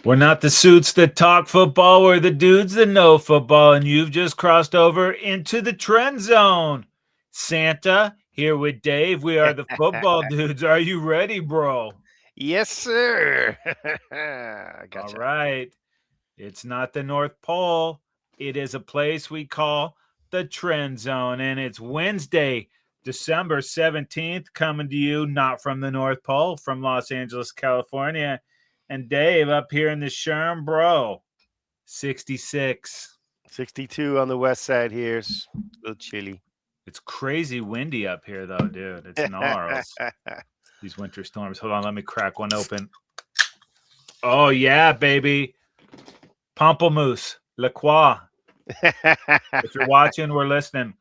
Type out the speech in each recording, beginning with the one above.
We're not the suits that talk football. We're the dudes that know football, and you've just crossed over into the trend zone. Santa, here with Dave. We are the football dudes. Are you ready, bro? Yes, sir. All Gotcha. right. It's not the North Pole. It is a place we call the Trend Zone, and it's Wednesday, December 17th, coming to you not from the North Pole, from Los Angeles, California. And Dave up here in the Sherm, bro, 66. 62 on the west side here. It's a little chilly. It's crazy windy up here, though, dude. It's gnarls. These winter storms. Hold on, let me crack one open. Oh, yeah, baby. Pamplemousse, La Croix. If you're watching, we're listening.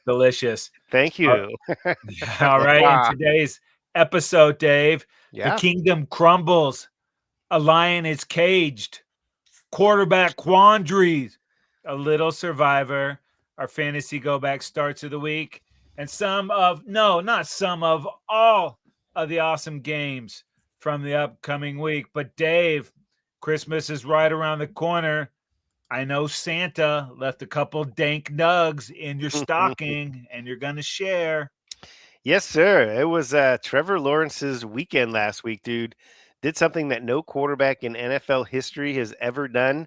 Delicious. Thank All you. all right. In Wow. today's episode, Dave, the Yeah. kingdom crumbles. A lion is caged. Quarterback quandaries. A little survivor. Our fantasy go back starts of the week. And not some of all of the awesome games from the upcoming week. But Dave, Christmas is right around the corner. I know Santa left a couple dank nugs in your stocking and you're going to share. Yes, sir. It was Trevor Lawrence's weekend last week, dude. Did something that no quarterback in NFL history has ever done.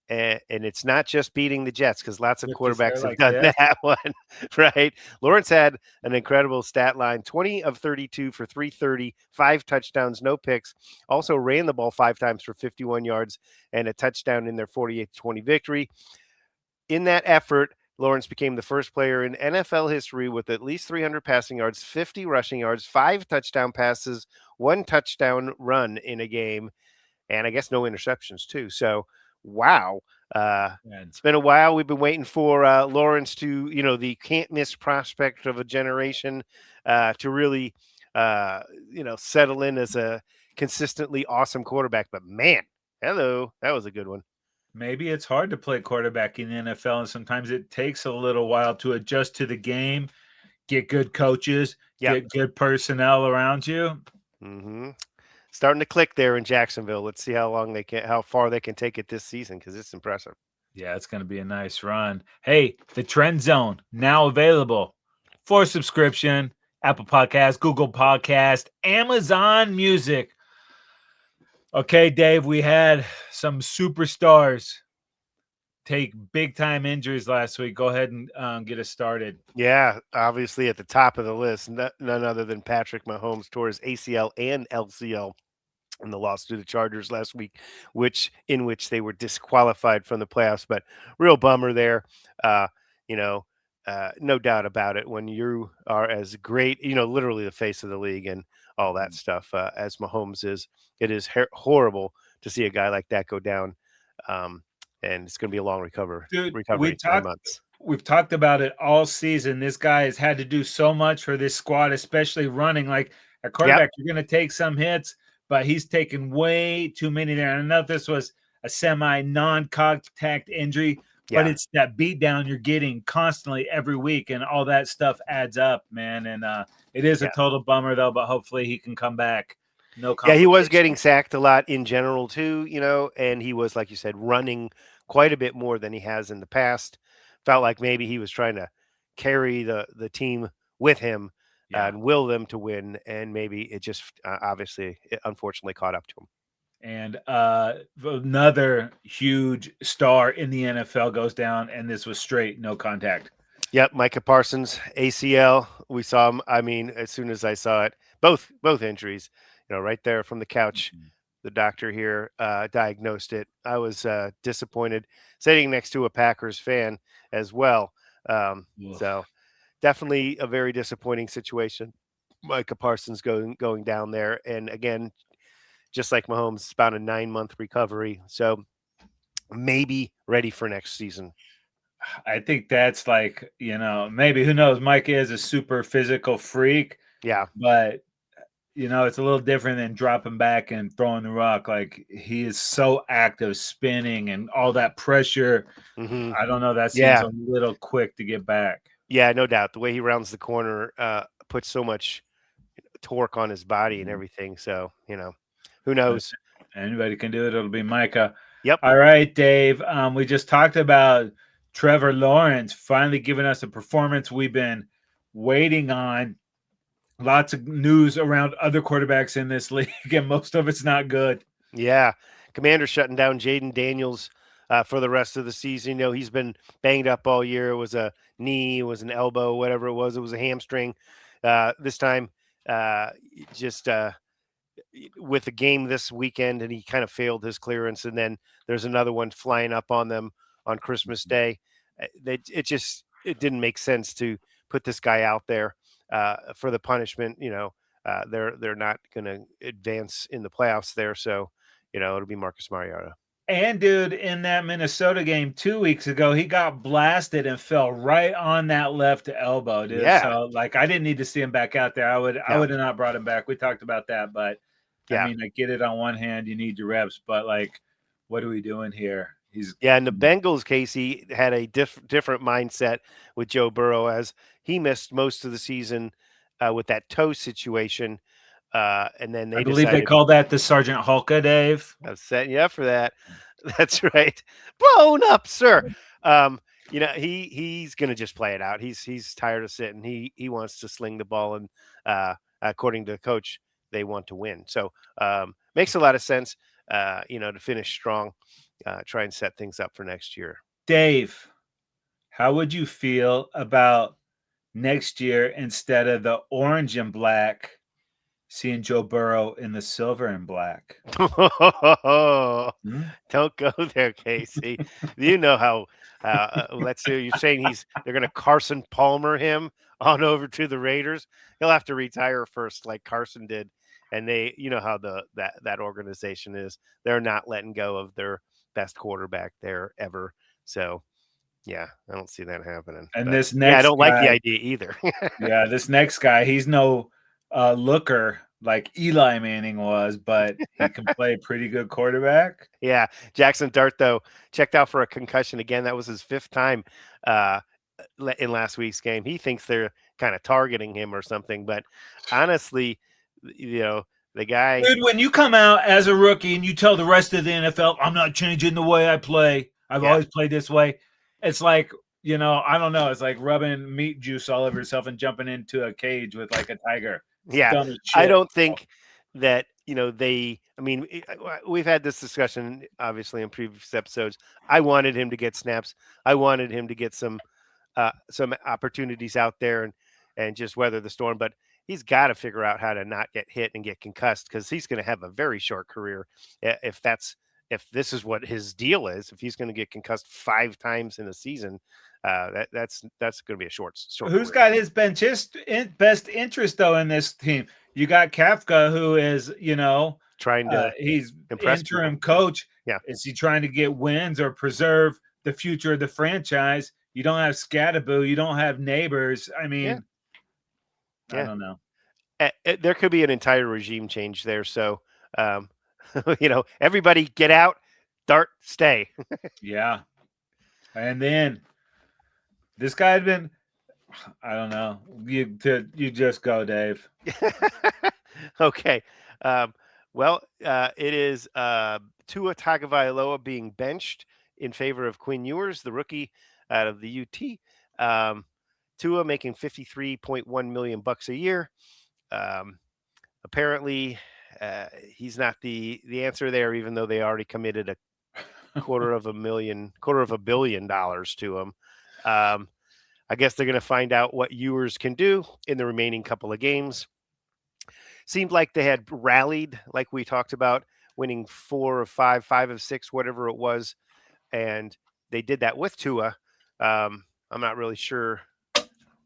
And it's not just beating the Jets because lots of Lift his hair quarterbacks have like done this. that one, right? Lawrence had an incredible stat line 20 of 32 for 330, 5 touchdowns, no picks. Also ran the ball 5 times for 51 yards and a touchdown in their 48-20 victory. In that effort, Lawrence became the first player in NFL history with at least 300 passing yards, 50 rushing yards, 5 touchdown passes, 1 touchdown run in a game, and I guess no interceptions too. So, wow. And It's been a while. We've been waiting for Lawrence to, the can't miss prospect of a generation, to really, settle in as a consistently awesome quarterback. But man, hello, that was a good one. maybe it's hard to play quarterback in the NFL, and sometimes it takes a little while to adjust to the game, get good coaches, Yep. get good personnel around you. hmm Starting to click there in Jacksonville. Let's see how far they can take it this season because it's impressive. Yeah, it's going to be a nice run. Hey, the Trend Zone now available for subscription. Apple Podcast, Google Podcast, Amazon Music. Okay, Dave, we had some superstars take big time injuries last week. Go ahead and get us started. Yeah, obviously at the top of the list, none other than Patrick Mahomes tore his ACL and LCL in the loss to the Chargers last week, which they were disqualified from the playoffs. But real bummer there. Uh, you know, no doubt about it. When you are as great, literally the face of the league and all that stuff as Mahomes is, it is horrible to see a guy like that go down. Um, and it's going to be a long Dude, recovery, 9 months. we've talked about it all season. This guy has had to do so much for this squad, especially running. Like a Yep. quarterback, you're going to take some hits, but he's taken way too many there. And I know this was a semi non-contact injury, but Yeah. it's that beat down you're getting constantly every week, and all that stuff adds up, man. And it is a Yeah. total bummer though, but hopefully he can come back. No Yeah, he was getting complications. sacked a lot in general too, and he was, like you said, running quite a bit more than he has in the past. Felt like maybe he was trying to carry the team with him Yeah. and will them to win, and maybe it just unfortunately caught up to him. And another huge star in the NFL goes down, and this was straight no contact. Yep, Micah Parsons ACL. We saw him. I mean, as soon as I saw it, both injuries, right there from the couch. Mhm. The doctor here diagnosed it. I was disappointed sitting next to a Packers fan as well. Ugh. So definitely a very disappointing situation. Micah Parsons going down there, and again, just like Mahomes, it's about a 9 month recovery. So maybe ready for next season. I think that's like, maybe who knows? Mike is a super physical freak, Yeah. but it's a little different than dropping back and throwing the rock. Like he is so active, spinning and all that pressure. hmm I don't know. That seems Yeah. a little quick to get back. Yeah, no doubt. The way he rounds the corner puts so much torque on his body and Mhm. everything. So, Who knows? Anybody can do it. It'll be Micah. Yep. All right, Dave. We just talked about Trevor Lawrence finally giving us a performance we've been waiting on. Lots of news around other quarterbacks in this league, and most of it's not good. Yeah. Commander shutting down Jaden Daniels for the rest of the season. You know, he's been banged up all year. It was a knee, it was an elbow, whatever it was. It was a hamstring. This time, just with the game this weekend, and he kind of failed his clearance. And then there's another one flying up on them on Christmas Day. It didn't make sense to put this guy out there for the punishment. You know, they're not going to advance in the playoffs there, so you know it'll be Marcus Mariota. And dude, in that Minnesota game 2 weeks ago, he got blasted and fell right on that left elbow, dude. Yeah. So like I didn't need to see him back out there. I would have not brought him back. We talked about that, but I mean, I get it on one hand, you need your reps, but like, what are we doing here? In the Bengals case, he had a different mindset with Joe Burrow, as he missed most of the season with that toe situation. And then I believe they call that the Sergeant Hulka, Dave. I was setting you up for that. That's right. Blown up, sir. You know, he's gonna just play it out. He's tired of sitting. He wants to sling the ball, and according to the coach, they want to win. So makes a lot of sense. You know, to finish strong, try and set things up for next year. Dave, how would you feel about next year, instead of the orange and black, seeing Joe Burrow in the silver and black? Don't go there, Casey. You know how. Let's see. You're saying they're going to Carson Palmer him on over to the Raiders. He'll have to retire first, like Carson did. And you know how that organization is. They're not letting go of their best quarterback there ever. So, yeah, I don't see that happening. And this next, I don't like the idea either. Yeah, this next guy, he's no looker like Eli Manning was, but he can play pretty good quarterback. Yeah, Jackson Dart, though, checked out for a concussion again. That was his 5th time in last week's game. He thinks they're kind of targeting him or something, but honestly, you know, the guy. Dude, when you come out as a rookie and you tell the rest of the NFL, I'm not changing the way I play, I've always played this way, it's like, you know, I don't know, it's like rubbing meat juice all over yourself and jumping into a cage with like a tiger. Yeah, I don't think that, you know, we've had this discussion, obviously, in previous episodes. I wanted him to get snaps. I wanted him to get some opportunities out there and just weather the storm. But he's got to figure out how to not get hit and get concussed, because he's going to have a very short career if this is what his deal is. If he's going to get concussed 5 times in a season, that's going to be a short. Who's got his best interest though in this team? You got Kafka, who is, you know, trying to he's impress interim people. coach. Yeah, is he trying to get wins or preserve the future of the franchise? You don't have Scattaboo, you don't have Neighbors. I mean, I don't know. There could be an entire regime change there. So, you know, everybody get out, Dart, stay. Yeah. And then this guy had been, I don't know. You just go, Dave. Okay. Well, it is Tua Tagovailoa being benched in favor of Quinn Ewers, the rookie out of the UT. Tua making $53.1 million a year. Apparently, he's not the answer there, even though they already committed a $250 million to him. I guess they're going to find out what Ewers can do in the remaining couple of games. Seemed like they had rallied, like we talked about, winning 4 of 5, 5 of 6, whatever it was, and they did that with Tua. I'm not really sure.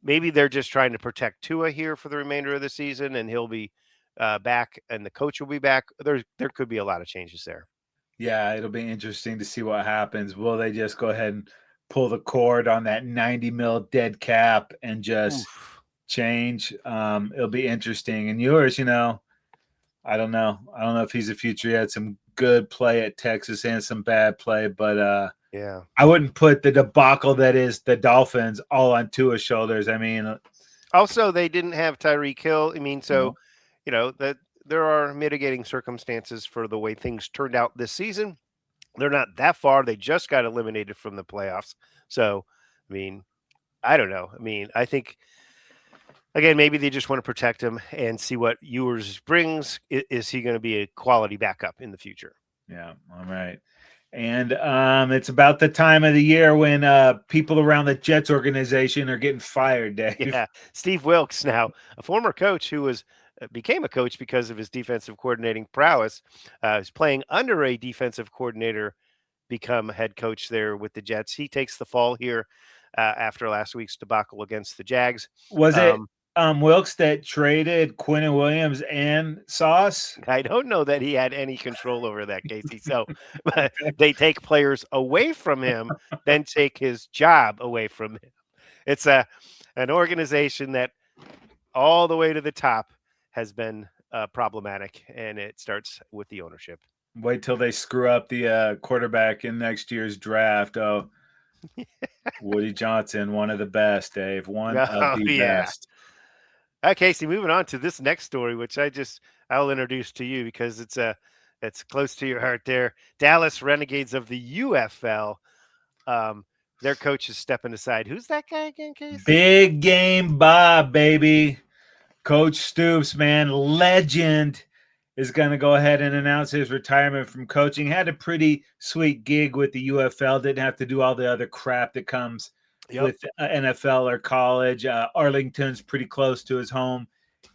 Maybe they're just trying to protect Tua here for the remainder of the season, and he'll be back, and the coach will be back. There could be a lot of changes there. Yeah, it'll be interesting to see what happens. Will they just go ahead and pull the cord on that 90 mil dead cap and just change? It'll be interesting. And Ewers, you know, I don't know if he's a future. He had some good play at Texas and some bad play, but yeah, I wouldn't put the debacle that is the Dolphins all on Tua's shoulders. I mean, also they didn't have Tyreek Hill. I mean, so you know that there are mitigating circumstances for the way things turned out this season. They're not that far. They just got eliminated from the playoffs. So, I mean, I don't know. I mean, I think again, maybe they just want to protect him and see what Ewers brings. Is he going to be a quality backup in the future? Yeah. All right. And it's about the time of the year when people around the Jets organization are getting fired, Dave. Yeah, Steve Wilkes, now a former coach who was became a coach because of his defensive coordinating prowess, is playing under a defensive coordinator, become head coach there with the Jets. He takes the fall here after last week's debacle against the Jags. Was it Um, Wilkes that traded Quinn Williams and Sauce? I don't know that he had any control over that, Casey. So but they take players away from him, then take his job away from him. It's an organization that all the way to the top has been problematic, and it starts with the ownership. Wait till they screw up the quarterback in next year's draft. Oh, Woody Johnson, one of the best, Dave. One of Oh the yeah. best. Casey, moving on to this next story, which I'll introduce to you because it's close to your heart there. Dallas Renegades of the UFL. Their coach is stepping aside. Who's that guy again, Casey? Big game Bob, baby. Coach Stoops, man, legend, is going to go ahead and announce his retirement from coaching. Had a pretty sweet gig with the UFL. Didn't have to do all the other crap that comes Yep. with NFL or college. Arlington's pretty close to his home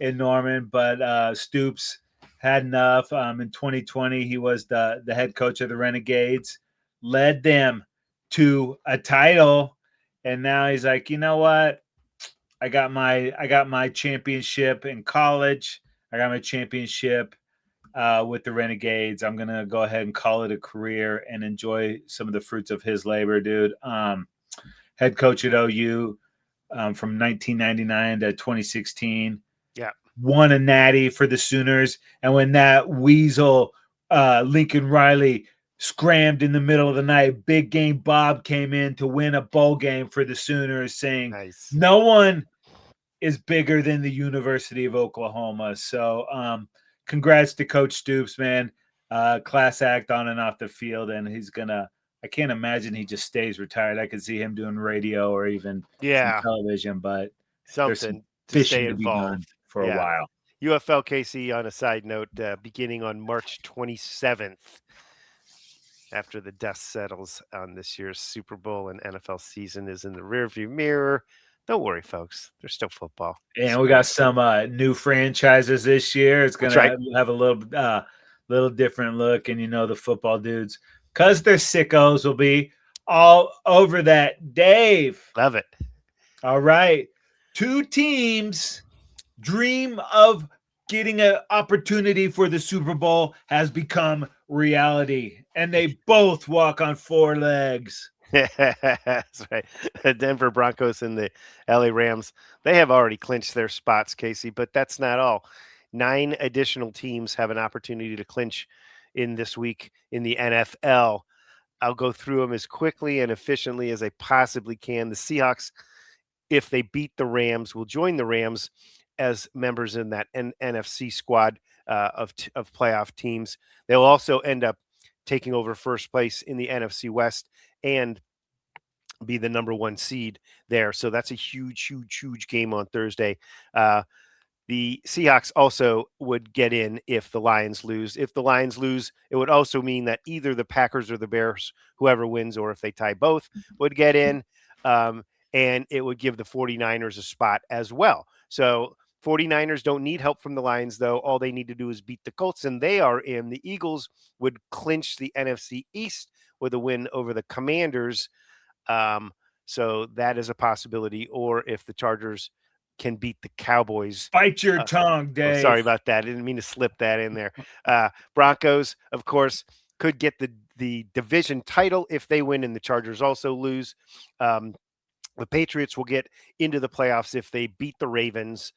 in Norman, but Stoops had enough. In 2020, he was the head coach of the Renegades, led them to a title, and now he's like, you know what? I got my championship in college. I got my championship with the Renegades. I'm gonna go ahead and call it a career and enjoy some of the fruits of his labor, dude. Head coach at OU from 1999 to 2016. Yeah. Won a natty for the Sooners, and when that weasel Lincoln Riley scrammed in the middle of the night, Big Game Bob came in to win a bowl game for the Sooners, saying, Nice. "No one is bigger than the University of Oklahoma." So, congrats to Coach Stoops, man. Class act on and off the field, and he's gonna. I can't imagine he just stays retired. I could see him doing radio or even some Yeah. television, but there's some Something to stay fishing to be done involved. for a Yeah. while. UFL Casey, on a side note, beginning on March 27th, after the dust settles on this year's Super Bowl and NFL season is in the rearview mirror. Don't worry, folks. There's still football. And we got some new franchises this year. It's That's right. gonna have a little different look, and the football dudes, because they're sickos, will be all over that. Dave. Love it. All right. Two teams dream of getting an opportunity for the Super Bowl has become reality, and they both walk on four legs. That's right. The Denver Broncos and the LA Rams, they have already clinched their spots, Casey, but that's not all. 9 additional teams have an opportunity to clinch in this week in the NFL. I'll go through them as quickly and efficiently as I possibly can. The Seahawks, if they beat the Rams, will join the Rams as members in that NFC squad of playoff teams. They'll also end up taking over first place in the NFC West and be the number 1 seed there. So that's a huge, huge, huge game on Thursday. The Seahawks also would get in if the Lions lose. If the Lions lose, it would also mean that either the Packers or the Bears, whoever wins, or if they tie both, would get in. And it would give the 49ers a spot as well. So 49ers don't need help from the Lions, though. All they need to do is beat the Colts, and they are in. The Eagles would clinch the NFC East with a win over the Commanders. So that is a possibility. Or if the Chargers can beat the Cowboys. Bite your tongue, Oh, Dave. sorry about that. I didn't mean to slip that in there. Broncos, of course, could get the division title if they win and the Chargers also lose. The Patriots will get into the playoffs if they beat the Ravens.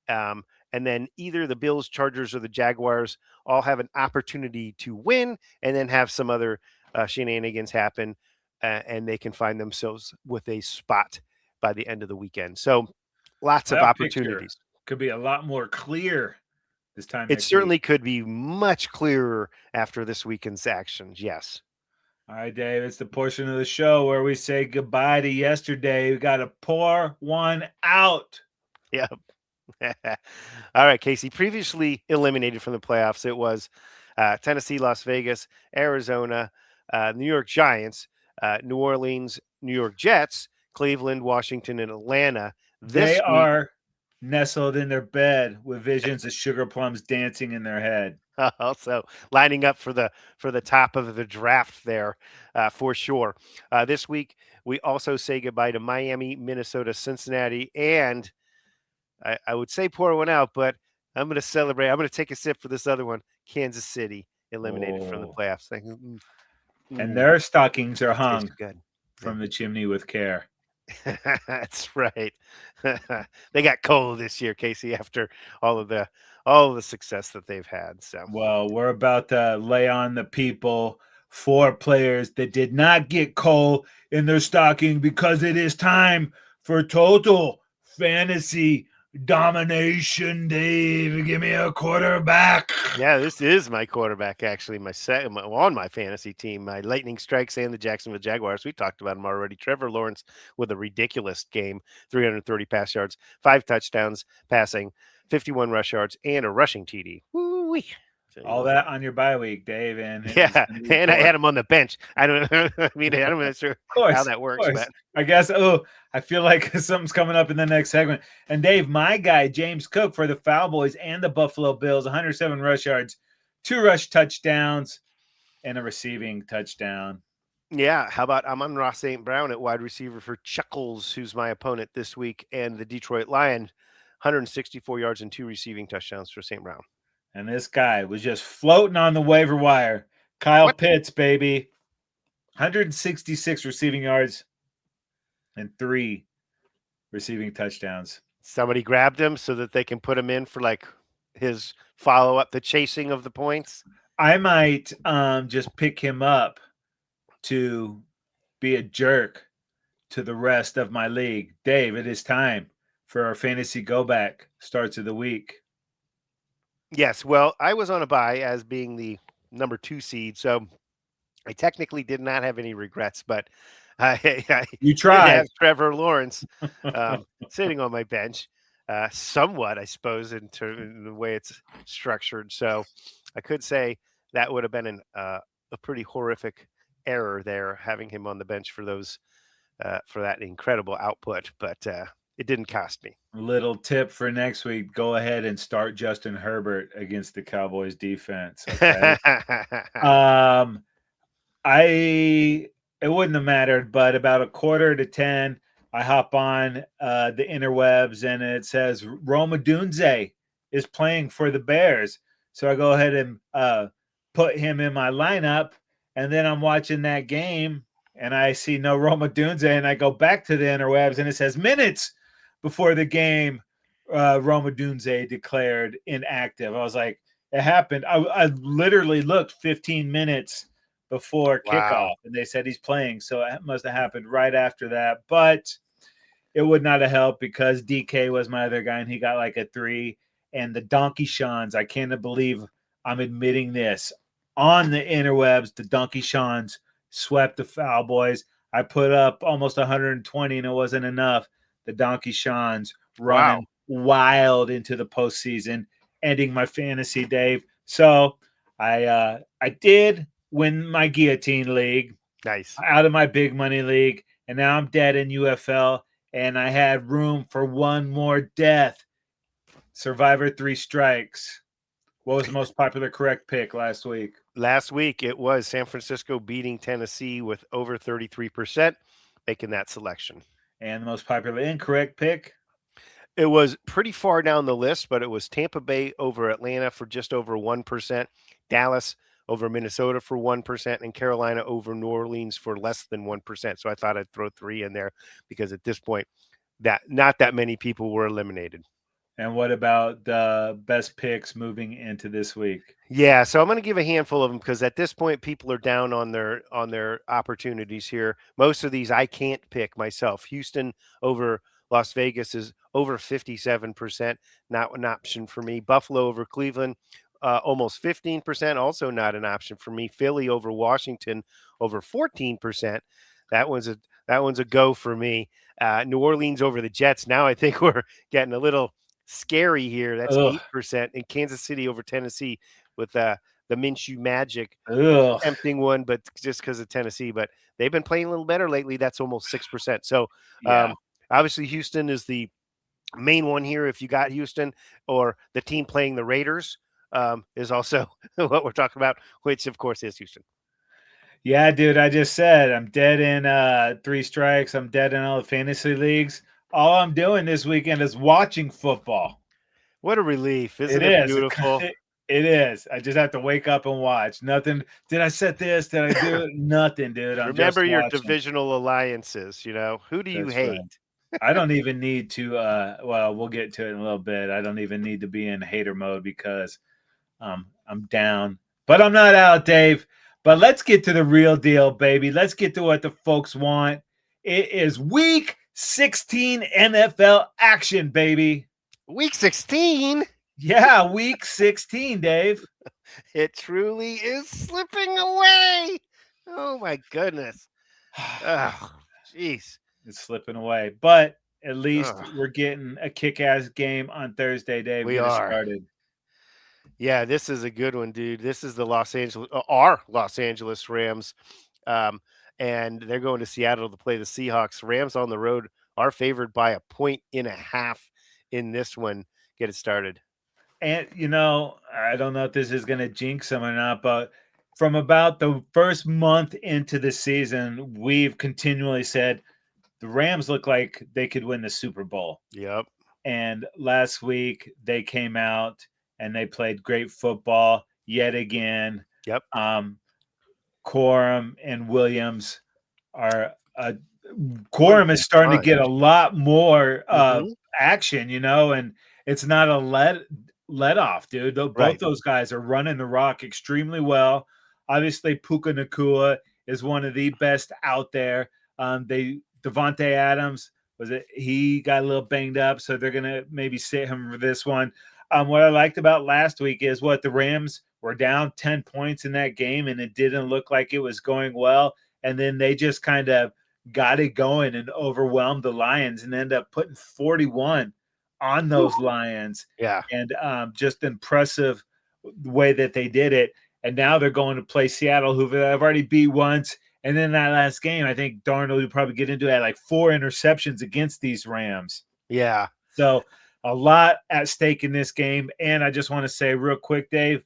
And then either the Bills, Chargers, or the Jaguars all have an opportunity to win and then have some other shenanigans happen, and they can find themselves with a spot by the end of the weekend. So lots of That picture opportunities. could be a lot more clear this time It next week. certainly could be much clearer after this weekend's actions. Yes. All right, Dave, it's the portion of the show where we say goodbye to yesterday. We got to pour one out. Yep. All right, Casey. Previously eliminated from the playoffs, it was Tennessee, Las Vegas, Arizona, New York Giants, New Orleans, New York Jets, Cleveland, Washington, and Atlanta. They This week, are nestled in their bed with visions of sugar plums dancing in their head. also lining up for the top of the draft there, for sure. This week, we also say goodbye to Miami, Minnesota, Cincinnati, and I would say pour one out, but I'm going to celebrate. I'm going to take a sip for this other one. Kansas City eliminated from the Oh. playoffs. And Mm, their stockings are that tastes hung good. from the chimney with care. That's right. They got cold this year, Casey, after all of the success that they've had. So Well, we're about to lay on the people 4 players that did not get coal in their stocking because it is time for total fantasy domination. Dave, give me a quarterback. yeah, this is my quarterback. Actually, on my fantasy team, my Lightning Strikes and the Jacksonville Jaguars. We talked about him already. Trevor Lawrence with a ridiculous game, 330 pass yards, 5 touchdowns passing, 51 rush yards, and a rushing TD. Woo-wee. Tell you All what. that on your bye week, Dave, and it's Yeah, going to be and I poor. had him on the bench. I don't. I mean, I'm not sure how that Of works, course. but I guess. Oh, I feel like something's coming up in the next segment. And Dave, my guy James Cook for the Foul Boys and the Buffalo Bills, 107 rush yards, 2 rush touchdowns, and a receiving touchdown. yeah. How about Amon-Ra St. Brown at wide receiver for Chuckles, who's my opponent this week, and the Detroit Lion, 164 yards and 2 receiving touchdowns for St. Brown. And this guy was just floating on the waiver wire. Kyle What? Pitts, baby, 166 receiving yards and 3 receiving touchdowns. Somebody grabbed him so that they can put him in for like his follow up, the chasing of the points. I might just pick him up to be a jerk to the rest of my league. Dave, it is time for our fantasy go back starts of the week. Yes. Well, I was on a bye as being the number 2 seed, so I technically did not have any regrets, but I You did tried. have Trevor Lawrence sitting on my bench, somewhat, I suppose, in the way it's structured. So I could say that would have been a pretty horrific error there, having him on the bench for that incredible output. But it didn't cost me. Little tip for next week: go ahead and start Justin Herbert against the Cowboys defense. Okay. um, I it wouldn't have mattered, but about 9:45, I hop on the interwebs and it says Roma Dunze is playing for the Bears. So I go ahead and put him in my lineup, and then I'm watching that game and I see no Roma Dunze, and I go back to the interwebs and it says minutes before the game, Roma Dunze declared inactive. I was like, it happened. I literally looked 15 minutes before Wow. kickoff, and they said he's playing. So it must have happened right after that. But it would not have helped because DK was my other guy, and he got like a 3. And the Donkey Shawns, I can't believe I'm admitting this on the interwebs. The Donkey Shawns swept the Foul Boys. I put up almost 120, and it wasn't enough. The Donkey Shawns Wow. running wild into the postseason, ending my fantasy, Dave. So I did win my guillotine league Nice. out of my big money league, and now I'm dead in UFL, and I had room for one more death. Survivor 3 strikes. What was the most popular correct pick last week? Last week, it was San Francisco beating Tennessee with over 33%, making that selection. And the most popular incorrect pick? It was pretty far down the list, but it was Tampa Bay over Atlanta for just over 1%, Dallas over Minnesota for 1%, and Carolina over New Orleans for less than 1%. So I thought I'd throw 3 in there because at this point, that not that many people were eliminated. And what about the best picks moving into this week? Yeah, so I'm going to give a handful of them because at this point people are down on their opportunities here. Most of these I can't pick myself. Houston over Las Vegas is over 57%, not an option for me. Buffalo over Cleveland, almost 15%, also not an option for me. Philly over Washington, over 14%. That one's a go for me. New Orleans over the Jets. Now I think we're getting a little scary here. That's Ugh. 8%. And Kansas City over Tennessee with the Minshew Magic. Ugh. Tempting one, but just because of Tennessee. But they've been playing a little better lately. That's almost 6%. So Yeah. obviously Houston is the main one here. If you got Houston or the team playing the Raiders, is also what we're talking about, which of course is Houston. Yeah, dude, I just said I'm dead in 3 strikes. I'm dead in all the fantasy leagues. All I'm doing this weekend is watching football. What a relief. It Isn't it is. beautiful? It is. I just have to wake up and watch. Nothing. Did I set this? Did I do it? Nothing, dude. I'm just Remember your watching. divisional alliances, Who do you That's right. hate? I don't even need to well, we'll get to it in a little bit. I don't even need to be in hater mode because I'm down. But I'm not out, Dave. But let's get to the real deal, baby. Let's get to what the folks want. It is week 16 NFL action, baby. Week 16? Yeah, week 16, Dave. It truly is slipping away. Oh my goodness. Oh, jeez. It's slipping away. But at least Ugh. we're getting a kick-ass game on Thursday, Dave. We Get us are. started. Yeah, this is a good one, dude. This is the our Los Angeles Rams, and they're going to Seattle to play the Seahawks. Rams on the road are favored by 1.5 in this one. Get it started. And I don't know if this is going to jinx them or not, but from about the first month into the season, we've continually said the Rams look like they could win the Super Bowl. Yep. And last week they came out and they played great football yet again. Yep. Corum and Williams are Corum is starting to get a lot more action, and it's not a let off, dude. Both those guys are running the rock extremely well. Obviously, Puka Nacua is one of the best out there. Devontae Adams he got a little banged up, so they're gonna maybe sit him for this one. What I liked about last week is what the Rams were down 10 points in that game, and it didn't look like it was going well. And then they just kind of got it going and overwhelmed the Lions and end up putting 41 on those Lions. Yeah. And just impressive the way that they did it. And now they're going to play Seattle, who I've already beat once. And then that last game, I think Darnold will probably get into it like 4 interceptions against these Rams. Yeah. So a lot at stake in this game. And I just want to say real quick, Dave,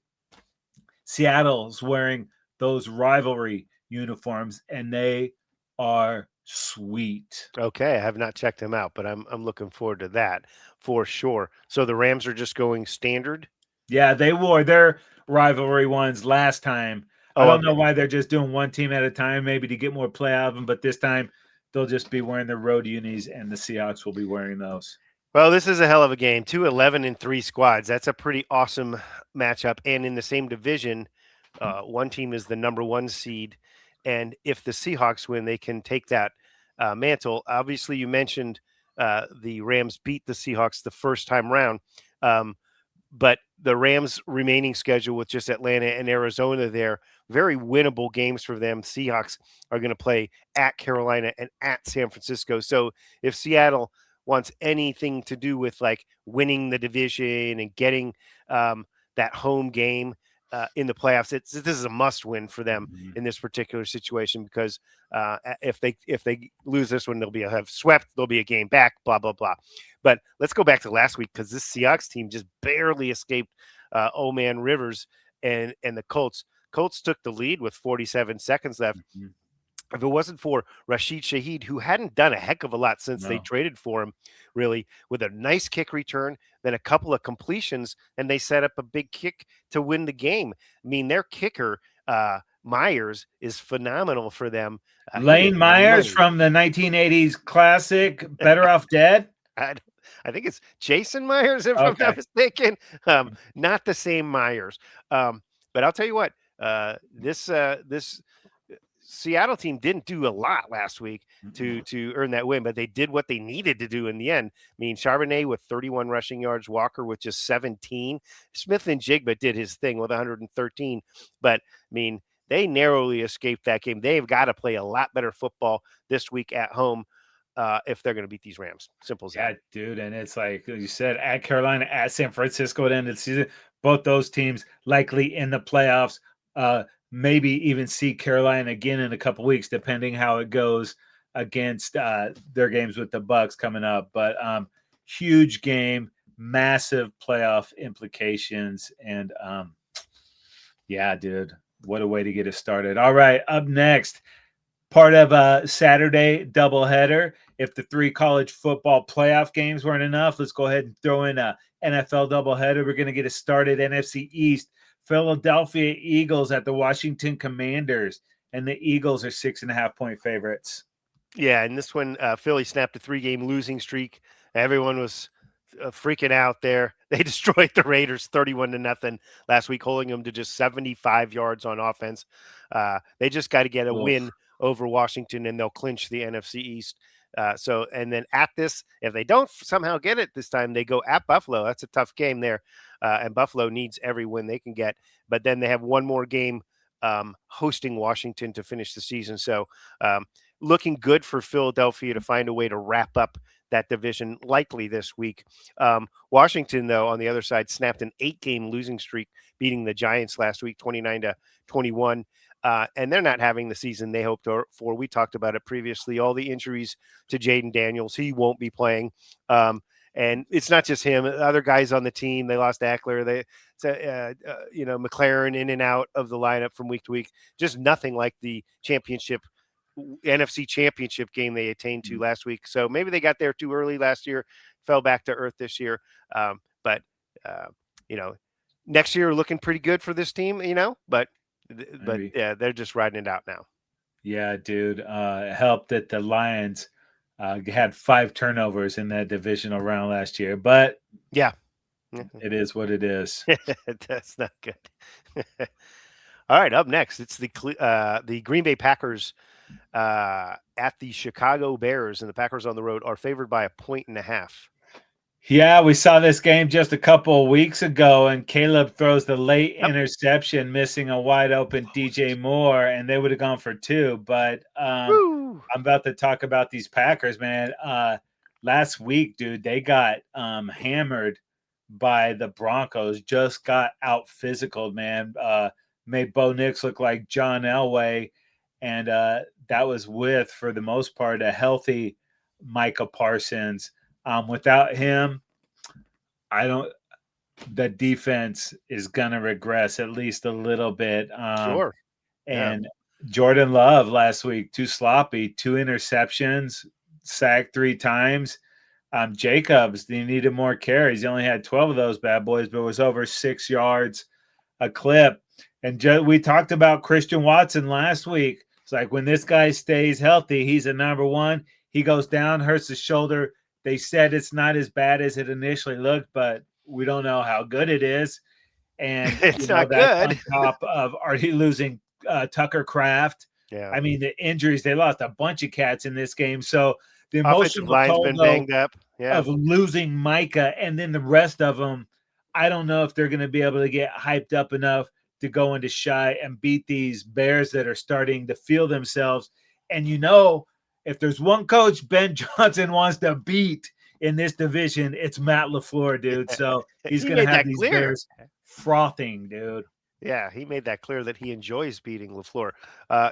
Seattle's wearing those rivalry uniforms, and they are sweet. Okay, I have not checked them out, but I'm looking forward to that for sure. So the Rams are just going standard? Yeah, they wore their rivalry ones last time. I don't know why they're just doing one team at a time, maybe to get more play out of them, but this time they'll just be wearing their road unis, and the Seahawks will be wearing those. Well, this is a hell of a game. 2 11-3 squads. That's a pretty awesome matchup. And in the same division, one team is the number 1 seed. And if the Seahawks win, they can take that mantle. Obviously, you mentioned the Rams beat the Seahawks the first time round. But the Rams' remaining schedule with just Atlanta and Arizona there, very winnable games for them. Seahawks are going to play at Carolina and at San Francisco. So if Seattle wants anything to do with like winning the division and getting that home game in the playoffs, this is a must win for them in this particular situation, because if they lose this one, they'll have swept, there'll be a game back, blah blah blah. But let's go back to last week, because this Seahawks team just barely escaped old man Rivers and the Colts. Colts took the lead with 47 seconds left. If it wasn't for Rashid Shaheed, who hadn't done a heck of a lot since they traded for him, really, with a nice kick return, then a couple of completions, and they set up a big kick to win the game. I mean, their kicker, Myers, is phenomenal for them. Lane Myers from the 1980s classic Better Off Dead? I think it's Jason Myers, if I'm not mistaken. Not the same Myers. But I'll tell you what, this Seattle team didn't do a lot last week Mm-mm. to earn that win, but they did what they needed to do in the end. I mean, Charbonnet with 31 rushing yards, Walker with just 17. Smith and Jigba did his thing with 113, but I mean, they narrowly escaped that game. They've got to play a lot better football this week at home if they're going to beat these Rams. Simple as Yeah, that. dude, and it's like you said, at Carolina, at San Francisco at the end of the season, both those teams likely in the playoffs. Maybe even see Carolina again in a couple weeks, depending how it goes against their games with the Bucks coming up. But huge game, massive playoff implications, and yeah, dude, what a way to get it started. All right, up next, part of a Saturday doubleheader. If the three college football playoff games weren't enough, let's go ahead and throw in a NFL doubleheader. We're going to get it started. NFC East, Philadelphia Eagles at the Washington Commanders, and the Eagles are 6.5-point favorites. Yeah, and this one, Philly snapped a 3-game losing streak. Everyone was freaking out there. They destroyed the Raiders 31-0 last week, holding them to just 75 yards on offense. They just got to get a Oof. win over Washington, and they'll clinch the NFC East. And then at this, if they don't somehow get it this time, they go at Buffalo. That's a tough game there, and Buffalo needs every win they can get. But then they have one more game hosting Washington to finish the season. So looking good for Philadelphia to find a way to wrap up that division likely this week. Washington, though, on the other side, snapped an 8-game losing streak, beating the Giants last week, 29-21. And they're not having the season they hoped for. We talked about it previously. All the injuries to Jaden Daniels, he won't be playing. And it's not just him. Other guys on the team, they lost Eckler. McLaren in and out of the lineup from week to week. Just nothing like the NFC championship game they attained to last week. So maybe they got there too early last year, fell back to earth this year. But next year looking pretty good for this team, but yeah, they're just riding it out now. Yeah, dude. It helped that the Lions had 5 turnovers in that divisional round last year, but yeah, it is what it is. That's not good. All right, up next, it's the Green Bay Packers at the Chicago Bears, and the Packers on the road are favored by 1.5. Yeah, we saw this game just a couple of weeks ago, and Caleb throws the late interception, missing a wide open DJ Moore, and they would have gone for 2. But I'm about to talk about these Packers, man. Last week, dude, they got hammered by the Broncos, just got out physical, man. Made Bo Nix look like John Elway, and that was with, for the most part, a healthy Micah Parsons. Without him, the defense is gonna regress at least a little bit. Sure. And Jordan Love last week, too sloppy, 2 interceptions, sacked 3 times. Jacobs, he needed more carries. He only had 12 of those bad boys, but it was over 6 yards a clip. And we talked about Christian Watson last week. It's like when this guy stays healthy, he's a number 1. He goes down, hurts his shoulder. They said it's not as bad as it initially looked, but we don't know how good it is. And it's not that's good. on top of already losing Tucker Kraft. Yeah. I mean, the injuries, they lost a bunch of cats in this game. So the offensive emotional line's toll been banged up. Yeah. of losing Micah and then the rest of them, I don't know if they're going to be able to get hyped up enough to go into Shy and beat these Bears that are starting to feel themselves. And if there's one coach Ben Johnson wants to beat in this division, it's Matt LaFleur, dude. So he's going to have these Bears frothing, dude. Yeah, he made that clear that he enjoys beating LaFleur.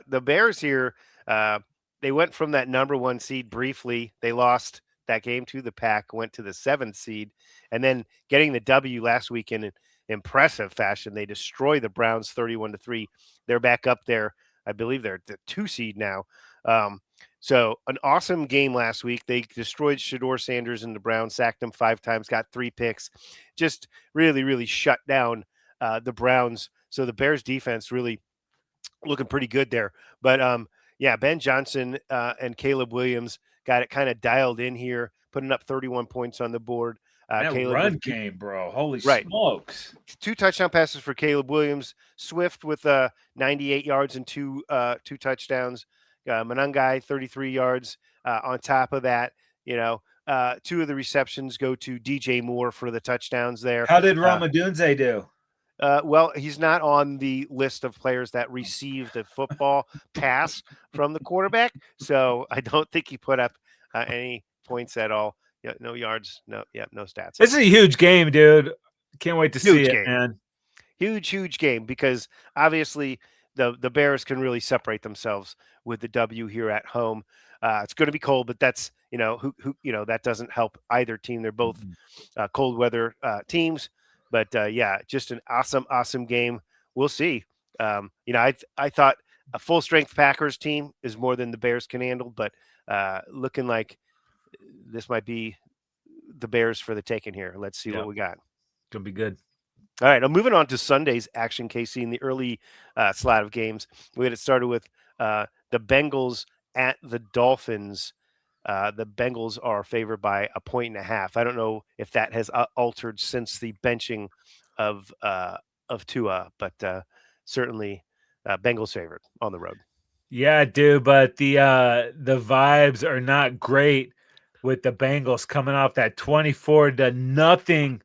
The Bears here, they went from that number 1 seed briefly. They lost that game to the Pack, went to the 7th seed, and then getting the W last week in impressive fashion. They destroy the Browns 31-3. They're back up there. I believe they're the 2 seed now. So an awesome game last week. They destroyed Shedeur Sanders and the Browns, sacked him 5 times, got 3 picks, just really, really shut down the Browns. So the Bears defense really looking pretty good there. But Ben Johnson and Caleb Williams got it kind of dialed in here, putting up 31 points on the board. That Caleb with run game, bro. Holy right. smokes. 2 touchdown passes for Caleb Williams. Swift with 98 yards and two touchdowns. Manungai 33 yards. On top of that, two of the receptions go to DJ Moore for the touchdowns there. How did Ramadunze do? Well, he's not on the list of players that received a football pass from the quarterback, so I don't think he put up any points at all. Yeah, no yards, no stats. This is a huge game, dude. Can't wait to see Huge it, game. man. Huge game because obviously the Bears can really separate themselves with the W here at home. It's going to be cold, but that's that doesn't help either team. They're both cold weather teams, but yeah, just an awesome game. We'll see. I thought a full strength Packers team is more than the Bears can handle, but looking like this might be the Bears for the taking here. Let's see what we got. Gonna be good. All right, I'm moving on to Sunday's action, Casey, in the early slot of games. We had it started with the Bengals at the Dolphins. The Bengals are favored by 1.5. I don't know if that has altered since the benching of Tua, but certainly Bengals favored on the road. Yeah, dude, but the vibes are not great with the Bengals coming off that 24-0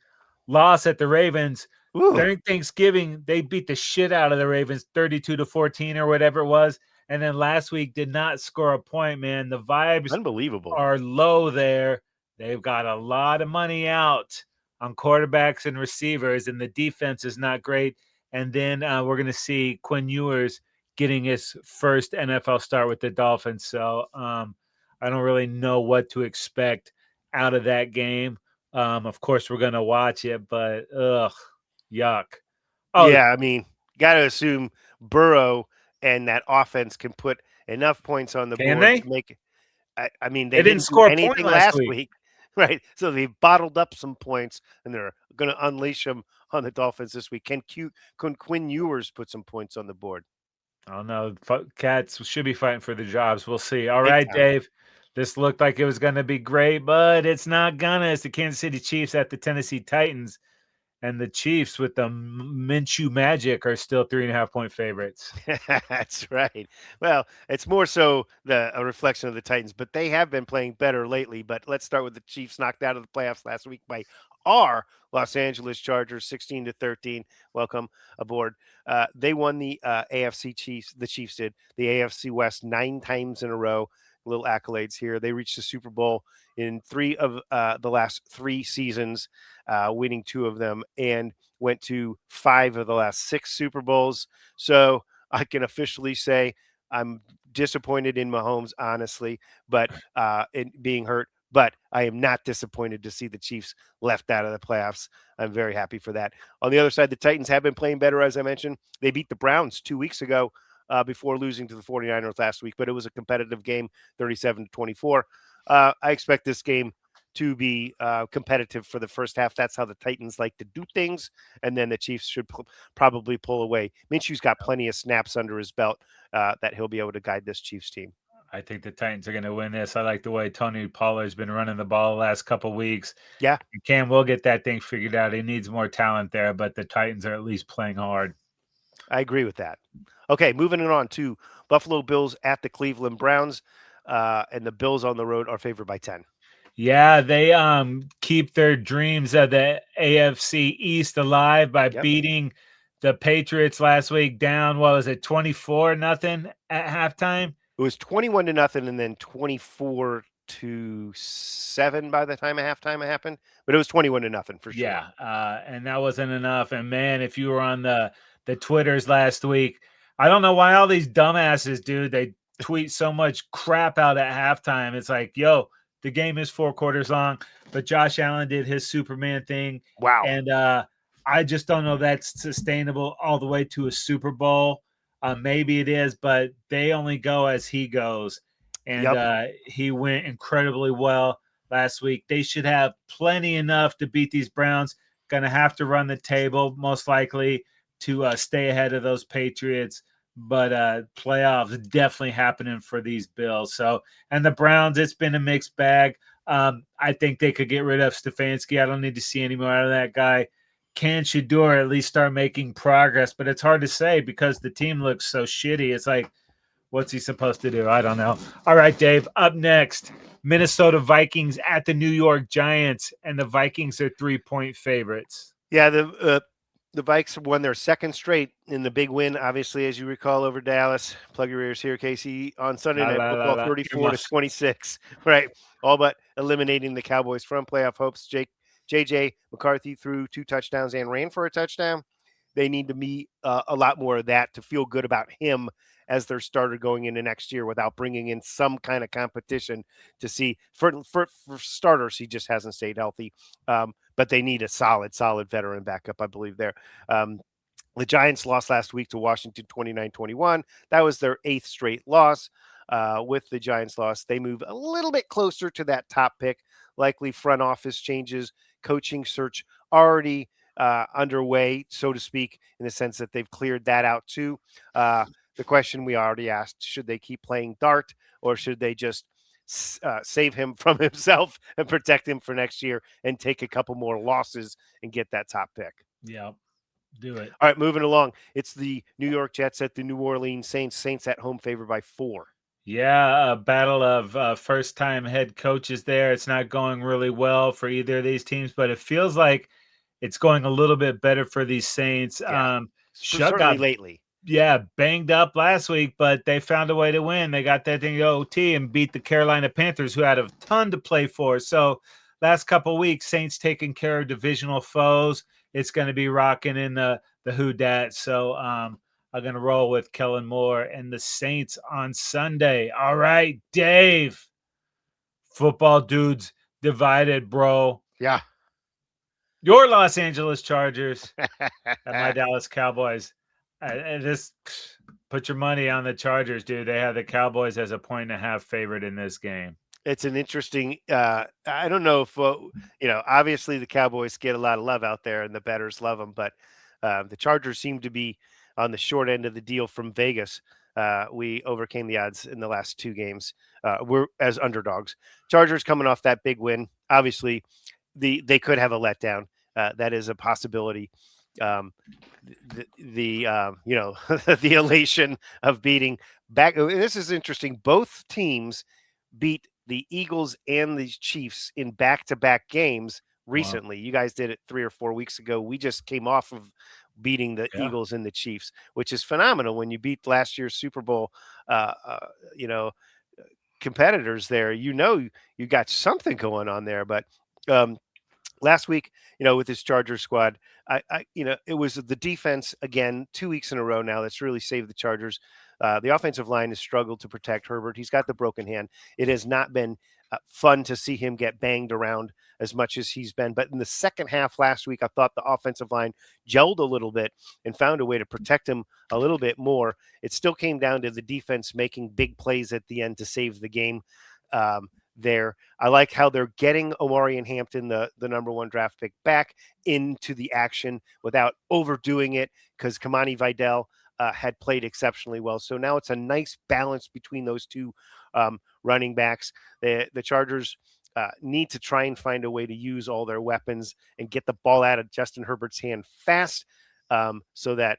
loss at the Ravens. Ooh. During Thanksgiving, they beat the shit out of the Ravens 32-14 or whatever it was. And then last week did not score a point, man. The vibes Unbelievable are low there. They've got a lot of money out on quarterbacks and receivers, and the defense is not great. And then we're going to see Quinn Ewers getting his first NFL start with the Dolphins. So I don't really know what to expect out of that game. Of course, we're going to watch it, but yuck. Oh, yeah, I mean, got to assume Burrow and that offense can put enough points on the board to make it. I mean, they didn't score do anything last week, right? So they bottled up some points, and they're going to unleash them on the Dolphins this week. Can Quinn Ewers put some points on the board? I don't know. Cats should be fighting for the jobs. We'll see. All Big right, time. Dave. This looked like it was going to be great, but it's not gonna. It's the Kansas City Chiefs at the Tennessee Titans. And the Chiefs with the Minshew Magic are still 3.5-point favorites. That's right. Well, it's more so a reflection of the Titans, but they have been playing better lately. But let's start with the Chiefs knocked out of the playoffs last week by our Los Angeles Chargers, 16-13. Welcome aboard. They won the AFC Chiefs. The Chiefs did the AFC West 9 times in a row. Little accolades here. They reached the Super Bowl in 3 of the last 3 seasons, winning 2 of them, and went to 5 of the last 6 Super Bowls. So I can officially say I'm disappointed in Mahomes, honestly, but in being hurt. But I am not disappointed to see the Chiefs left out of the playoffs. I'm very happy for that. On the other side, the Titans have been playing better, as I mentioned. They beat the Browns 2 weeks ago. Before losing to the 49ers last week, but it was a competitive game, 37-24. I expect this game to be competitive for the first half. That's how the Titans like to do things, and then the Chiefs should probably pull away. Minshew's got plenty of snaps under his belt that he'll be able to guide this Chiefs team. I think the Titans are going to win this. I like the way Tony Pollard's been running the ball the last couple of weeks. Yeah. Cam will get that thing figured out. He needs more talent there, but the Titans are at least playing hard. I agree with that. Okay, moving on to Buffalo Bills at the Cleveland Browns, and the Bills on the road are favored by 10. Yeah, they keep their dreams of the AFC East alive by beating the Patriots last week down. What was it, 24-0 at halftime? It was 21-0 and then 24-7 by the time halftime happened, but it was 21-0 for sure. Yeah, and that wasn't enough. And man, if you were on the Twitters last week, I don't know why all these dumbasses, dude, they tweet so much crap out at halftime. It's like, yo, the game is 4 quarters long, but Josh Allen did his Superman thing. Wow. And I just don't know that's sustainable all the way to a Super Bowl. Maybe it is, but they only go as he goes. And he went incredibly well last week. They should have plenty enough to beat these Browns. Going to have to run the table, most likely, to stay ahead of those Patriots. But playoffs definitely happening for these Bills. So, and the Browns, it's been a mixed bag. I think they could get rid of Stefanski. I don't need to see any more out of that guy. Can Shador at least start making progress? But it's hard to say because the team looks so shitty. It's like, what's he supposed to do? I don't know. All right, Dave. Up next, Minnesota Vikings at the New York Giants, and the Vikings are 3-point favorites. Yeah, the Vikes won their second straight in the big win, obviously, as you recall, over Dallas. Plug your ears here, Casey, on Sunday La Night la la Football, la. 34 to Earmuffs. 26, right? All but eliminating the Cowboys from playoff hopes. JJ McCarthy threw 2 touchdowns and ran for a touchdown. They need to meet a lot more of that to feel good about him as their starter going into next year without bringing in some kind of competition to see. For starters, he just hasn't stayed healthy. But they need a solid veteran backup, I believe, there. The Giants lost last week to Washington 29-21. That was their 8th straight loss. With the Giants loss, they move a little bit closer to that top pick. Likely front office changes, coaching search already underway, so to speak, in the sense that they've cleared that out too. The question we already asked, should they keep playing dart or should they just save him from himself and protect him for next year and take a couple more losses and get that top pick? Yeah, do it. All right, moving along. It's the New York Jets at the New Orleans Saints. Saints at home favored by 4. Yeah, a battle of first-time head coaches there. It's not going really well for either of these teams, but it feels like it's going a little bit better for these Saints. Yeah, Shug certainly got lately. banged up last week, but they found a way to win. They got that thing to OT and beat the Carolina Panthers, who had a ton to play for. So last couple of weeks, Saints taking care of divisional foes. It's going to be rocking in the who dat. So I'm going to roll with Kellen Moore and the Saints on Sunday. All right, Dave. Football dudes divided, bro. Yeah. Your Los Angeles Chargers and my Dallas Cowboys. And just put your money on the Chargers, dude. They have the Cowboys as a 1.5 favorite in this game. It's an interesting. I don't know if obviously the Cowboys get a lot of love out there, and the bettors love them, but the Chargers seem to be on the short end of the deal from Vegas. We overcame the odds in the last 2 games. We're as underdogs. Chargers coming off that big win. Obviously, they could have a letdown. That is a possibility. The the elation of beating back. This is interesting. Both teams beat the Eagles and the Chiefs in back-to-back games recently. Wow. You guys did it 3 or 4 weeks ago. We just came off of beating the Eagles and the Chiefs, which is phenomenal when you beat last year's Super Bowl, competitors there. You got something going on there, but last week, with this Chargers squad, it was the defense again, 2 weeks in a row now that's really saved the Chargers. The offensive line has struggled to protect Herbert. He's got the broken hand. It has not been fun to see him get banged around as much as he's been. But in the second half last week, I thought the offensive line gelled a little bit and found a way to protect him a little bit more. It still came down to the defense making big plays at the end to save the game. There, I like how they're getting Omarion Hampton, the number 1 draft pick, back into the action without overdoing it because Kamani Vidal had played exceptionally well. So now it's a nice balance between those 2 running backs. The Chargers need to try and find a way to use all their weapons and get the ball out of Justin Herbert's hand fast so that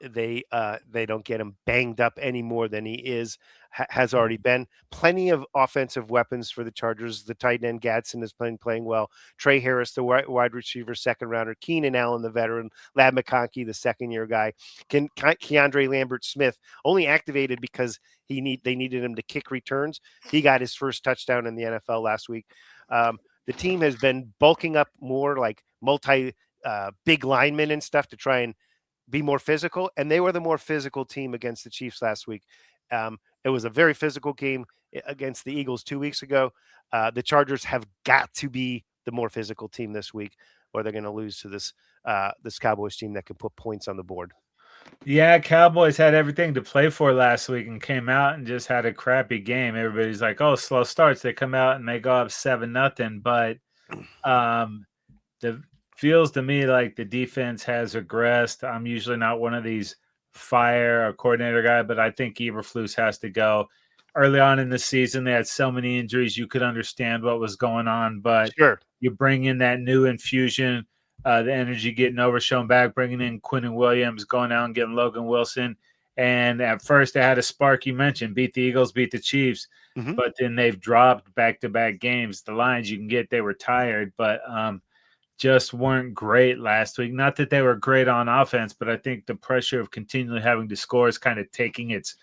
they don't get him banged up any more than he has already been. Plenty of offensive weapons for the Chargers. The tight end Gadsden is playing well. Trey Harris, the wide receiver, second rounder. Keenan Allen, the veteran. Lad McConkey, the second-year guy. Keandre Lambert-Smith, only activated because they needed him to kick returns. He got his first touchdown in the NFL last week. The team has been bulking up more, like big linemen and stuff to try and be more physical, and they were the more physical team against the Chiefs last week. It was a very physical game against the Eagles 2 weeks ago. The Chargers have got to be the more physical team this week, or they're going to lose to this Cowboys team that can put points on the board. Yeah, Cowboys had everything to play for last week and came out and just had a crappy game. Everybody's like, "Oh, slow starts." They come out and they go up 7-0, but the feels to me like the defense has regressed. I'm usually not one of these fire or coordinator guy, but I think Eberflus has to go. early on in the season. They had so many injuries, you could understand what was going on, but Sure. you bring in that new infusion, the energy getting Overshown back, bringing in Quinn Williams, going out and getting Logan Wilson. And at first, they had a spark. You mentioned beat the Eagles, beat the Chiefs, Hmm. but then they've dropped back-to-back games. The Lions, you can get they were tired, but just weren't great last week. Not that they were great on offense, but I think the pressure of continually having to score is kind of taking its